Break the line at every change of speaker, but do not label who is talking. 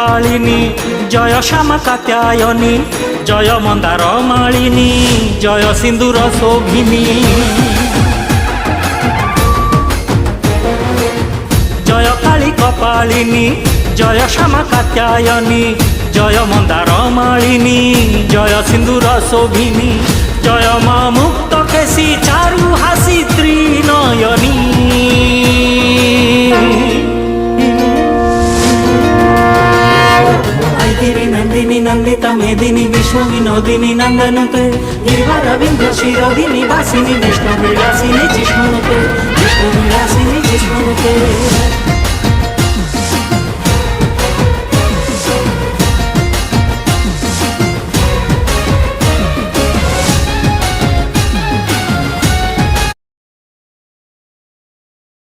কপালিনী জয় শ্যামা কাত্যায়নী জয় মন্দার মালিনী জয় সিন্দুর শোভিনী জয় কালী কপালিনী জয় শ্যামা কাত্যায়নী জয় মন্দার মালিনী জয় সিন্দুর শোভিনী জয় মা মুক্ত কেশী চারু হাসি ত্রিনয়নী नंदिनी नंदिता मेदिनी विश्व विनोदिनी नंदनुते गिरिवर विंध्य शिरोधिनी वासिनी विष्णु विलासिनी जिष्णुनुते